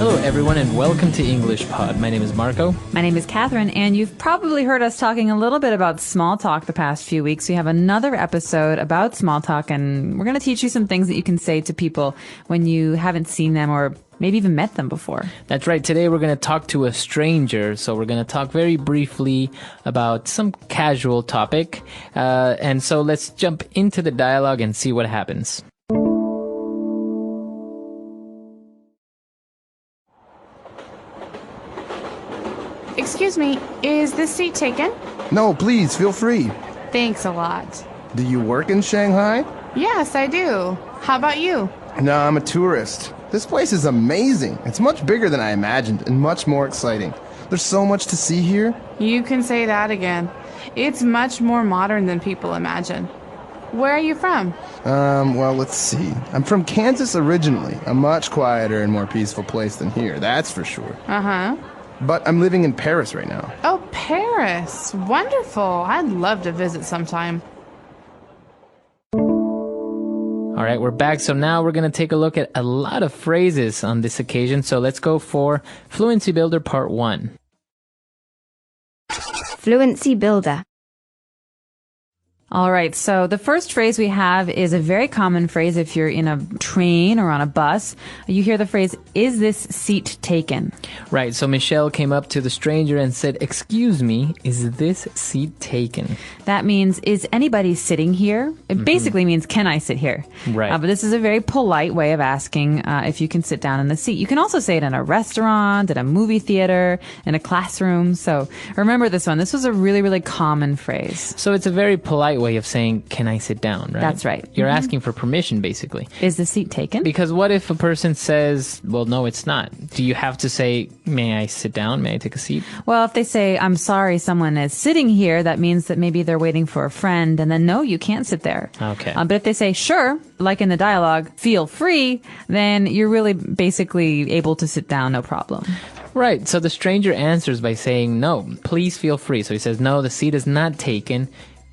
Hello everyone and welcome to English Pod. My name is Marco. My name is Catherine, and you've probably heard us talking a little bit about small talk the past few weeks. We have another episode about small talk, and we're going to teach you some things that you can say to people when you haven't seen them or maybe even met them before. That's right. Today we're going to talk to a stranger. So we're going to talk very briefly about some casual topic. And so let's jump into the dialogue and see what happens. Excuse me, is this seat taken? No, please, feel free. Thanks a lot. Do you work in Shanghai? Yes, I do. How about you? No, I'm a tourist. This place is amazing. It's much bigger than I imagined and much more exciting. There's so much to see here. You can say that again. It's much more modern than people imagine. Where are you from? Well, let's see. I'm from Kansas originally. A much quieter and more peaceful place than here, that's for sure. Uh-huh. But I'm living in Paris right now. Oh, Paris. Wonderful. I'd love to visit sometime. All right, we're back. So now we're going to take a look at a lot of phrases on this occasion. So let's go for Fluency Builder Part 1. Fluency Builder. All right, so the first phrase we have is a very common phrase if you're in a train or on a bus. You hear the phrase, is this seat taken? Right, so Michelle came up to the stranger and said, "Excuse me, is this seat taken?" That means, is anybody sitting here? It basically means, can I sit here? Right. But this is a very polite way of asking if you can sit down in the seat. You can also say it in a restaurant, at a movie theater, in a classroom. So remember this one. This was a really, really common phrase. So it's a very polite way of saying, can I sit down, right? That's right. You're asking for permission, basically. Is the seat taken? Because what if a person says, well, no, it's not? Do you have to say, may I sit down? May I take a seat? Well, if they say, I'm sorry, someone is sitting here, that means that maybe they're waiting for a friend, and then no, you can't sit there. Okay. But if they say, sure, like in the dialogue, feel free, then you're really basically able to sit down, no problem. Right. So the stranger answers by saying, no, please feel free. So he says, no, the seat is not taken.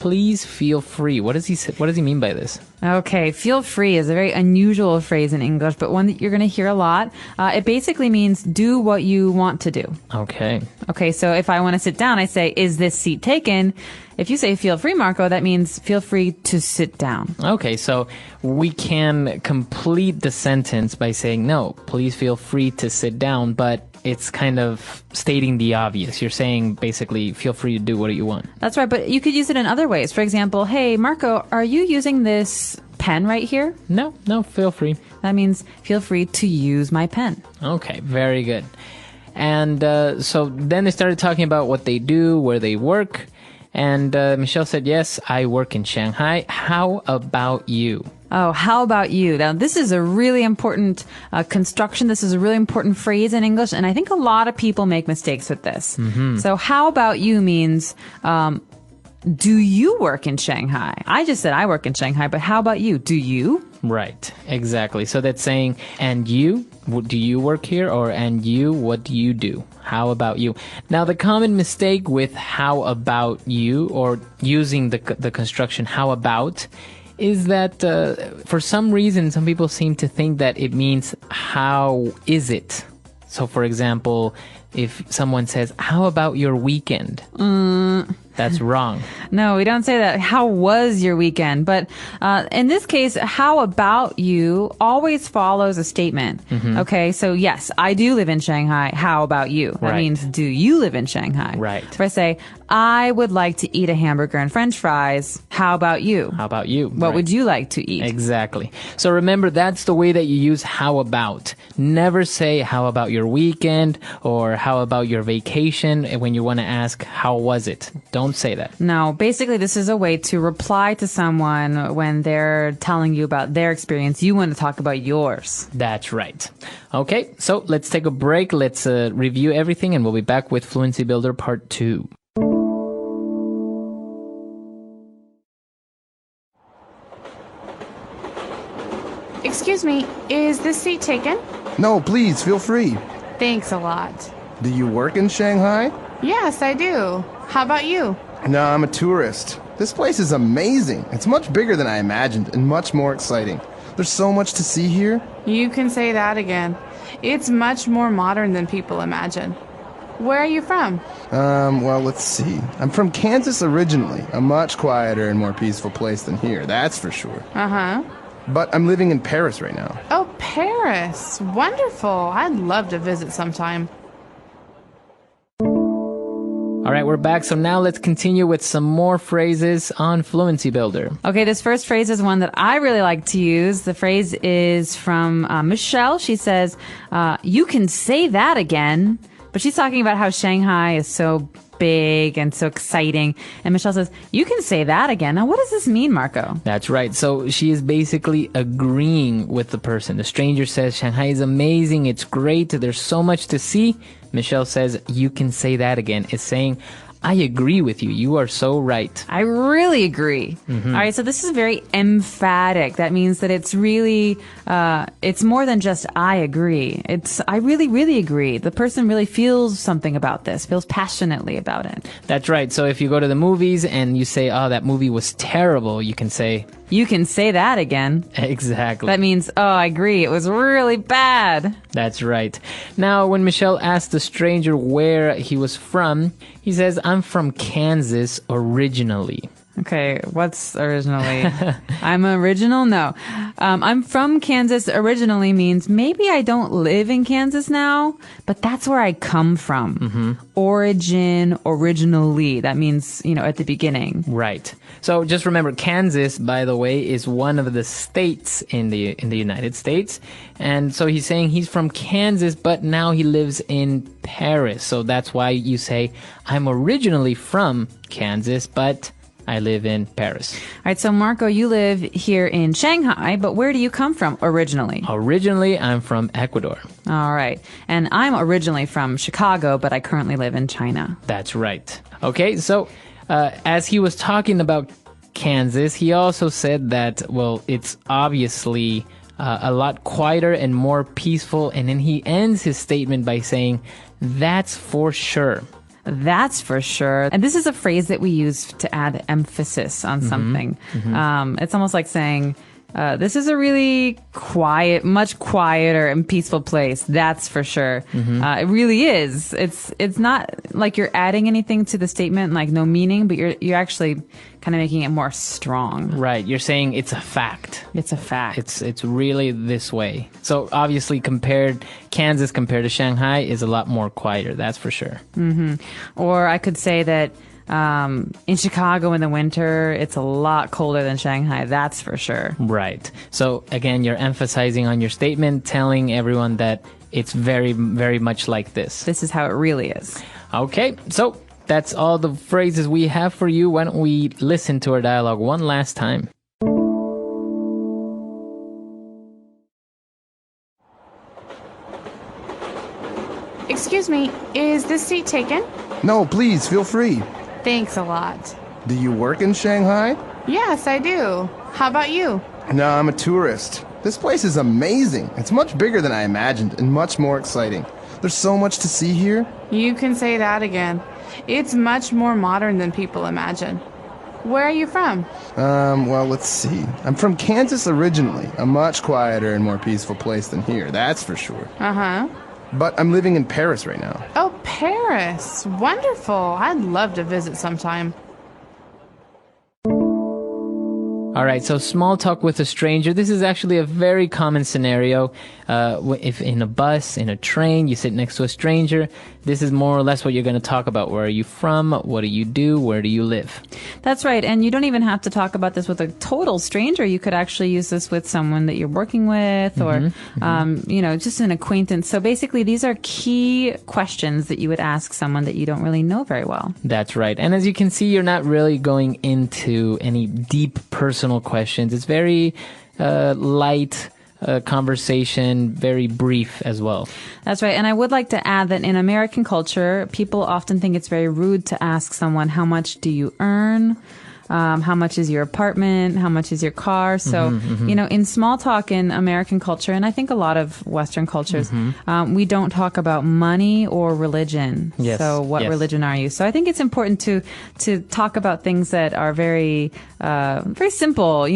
Please feel free. What does he mean by this? Okay, feel free is a very unusual phrase in English, but one that you're going to hear a lot. It basically means do what you want to do. Okay. Okay, so if I want to sit down, I say, is this seat taken? If you say feel free, Marco, that means feel free to sit down. Okay, so we can complete the sentence by saying, no, please feel free to sit down, but it's kind of stating the obvious. You're saying basically feel free to do what you want. That's right, but you could use it in other ways. For example, hey, Marco, are you using this pen right here? No, feel free. That means feel free to use my pen. Okay, very good. And so then they started talking about what they do, where they work. And Michelle said, yes, I work in Shanghai. How about you? Oh, how about you? Now, this is a really important construction. This is a really important phrase in English, and I think a lot of people make mistakes with this. So how about you means, do you work in Shanghai? I just said I work in Shanghai, but how about you? Do you? Right, exactly. So that's saying, and you, do you work here? Or, and you, what do you do? How about you? Now, the common mistake with how about you, or using the construction how about, is that for some reason, some people seem to think that it means how is it? So, for example, if someone says, how about your weekend? That's wrong. No, we don't say that. How was your weekend? But in this case, how about you always follows a statement. Okay, so yes, I do live in Shanghai. How about you? That means, do you live in Shanghai? Right. If I say, I would like to eat a hamburger and french fries, how about you? How about you? What would you like to eat? Exactly. So remember, that's the way that you use how about. Never say how about your weekend or how about your vacation when you want to ask how was it. Don't say that. No, basically this is a way to reply to someone when they're telling you about their experience. You want to talk about yours. That's right. Okay, so let's take a break. Let's review everything and we'll be back with Fluency Builder Part 2. Excuse me, is this seat taken? No, please, feel free. Thanks a lot. Do you work in Shanghai? Yes, I do. How about you? No, I'm a tourist. This place is amazing. It's much bigger than I imagined and much more exciting. There's so much to see here. You can say that again. It's much more modern than people imagine. Where are you from? Well, let's see. I'm from Kansas originally, a much quieter and more peaceful place than here, that's for sure. Uh-huh. But I'm living in Paris right now. Oh, Paris. Wonderful. I'd love to visit sometime. All right, we're back. So now let's continue with some more phrases on Fluency Builder. Okay, this first phrase is one that I really like to use. The phrase is from Michelle. She says, you can say that again. But she's talking about how Shanghai is so big and so exciting. And Michelle says, you can say that again. Now, what does this mean, Marco? That's right. So she is basically agreeing with the person. The stranger says, Shanghai is amazing. It's great. There's so much to see. Michelle says, you can say that again. It's saying, I agree with you. You are so right. I really agree. All right, so this is very emphatic. That means that it's really, it's more than just I agree. It's I really, really agree. The person really feels something about this, feels passionately about it. That's right. So if you go to the movies and you say, oh, that movie was terrible, you can say, you can say that again. Exactly. That means, oh, I agree. It was really bad. That's right. Now, when Michelle asked the stranger where he was from, he says, I'm from Kansas originally. Okay, what's originally? I'm original? No. I'm from Kansas originally means maybe I don't live in Kansas now, but that's where I come from. Origin, originally. That means, at the beginning. Right. So just remember, Kansas, by the way, is one of the states in the United States. And so he's saying he's from Kansas, but now he lives in Paris. So that's why you say, I'm originally from Kansas, but I live in Paris. All right, so Marco, you live here in Shanghai, but where do you come from originally? Originally, I'm from Ecuador. All right. And I'm originally from Chicago, but I currently live in China. That's right. Okay, so as he was talking about Kansas, he also said that, well, it's obviously a lot quieter and more peaceful. And then he ends his statement by saying, that's for sure. That's for sure. And this is a phrase that we use to add emphasis on something. It's almost like saying, this is a really quiet, much quieter and peaceful place. That's for sure. It really is. It's not like you're adding anything to the statement, like no meaning, but you're actually kind of making it more strong. Right. You're saying it's a fact. It's a fact. It's really this way. So obviously Kansas compared to Shanghai is a lot more quieter. That's for sure. Or I could say that in Chicago in the winter, it's a lot colder than Shanghai. That's for sure. Right. So again, you're emphasizing on your statement, telling everyone that it's very, very much like this. This is how it really is. Okay. So that's all the phrases we have for you. Why don't we listen to our dialogue one last time? Excuse me, is this seat taken? No, please, feel free. Thanks a lot. Do you work in Shanghai? Yes, I do. How about you? No, I'm a tourist. This place is amazing. It's much bigger than I imagined and much more exciting. There's so much to see here. You can say that again. It's much more modern than people imagine. Where are you from? Well, let's see. I'm from Kansas originally, a much quieter and more peaceful place than here, that's for sure. Uh-huh. But I'm living in Paris right now. Oh, Paris. Wonderful. I'd love to visit sometime. All right, so small talk with a stranger. This is actually a very common scenario. If in a bus, in a train, you sit next to a stranger, this is more or less what you're going to talk about. Where are you from? What do you do? Where do you live? That's right. And you don't even have to talk about this with a total stranger. You could actually use this with someone that you're working with or, just an acquaintance. So basically, these are key questions that you would ask someone that you don't really know very well. That's right. And as you can see, you're not really going into any deep personal questions. It's very light conversation, very brief as well. That's right. And I would like to add that in American culture, people often think it's very rude to ask someone, how much do you earn? how much is your apartment, how much is your car. So, in small talk in American culture, and I think a lot of Western cultures, we don't talk about money or religion. Yes. So what Yes. religion are you? So I think it's important to talk about things that are very simple.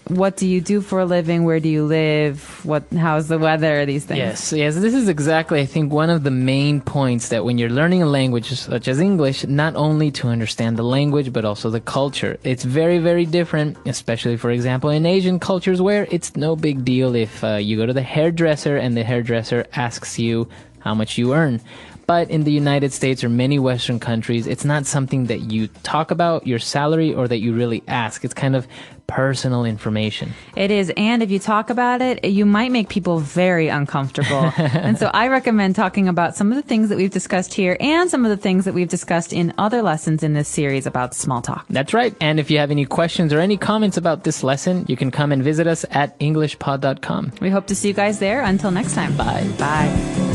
What do you do for a living? Where do you live? How's the weather? These things. Yes. This is exactly, I think, one of the main points that when you're learning a language such as English, not only to understand the language, but also the culture. It's very, very different, especially, for example, in Asian cultures where it's no big deal if you go to the hairdresser and the hairdresser asks you how much you earn. But in the United States or many Western countries, it's not something that you talk about, your salary, or that you really ask. It's kind of personal information. It is. And if you talk about it, you might make people very uncomfortable. And so I recommend talking about some of the things that we've discussed here and some of the things that we've discussed in other lessons in this series about small talk. That's right. And if you have any questions or any comments about this lesson, you can come and visit us at EnglishPod.com. We hope to see you guys there. Until next time. Bye. Bye.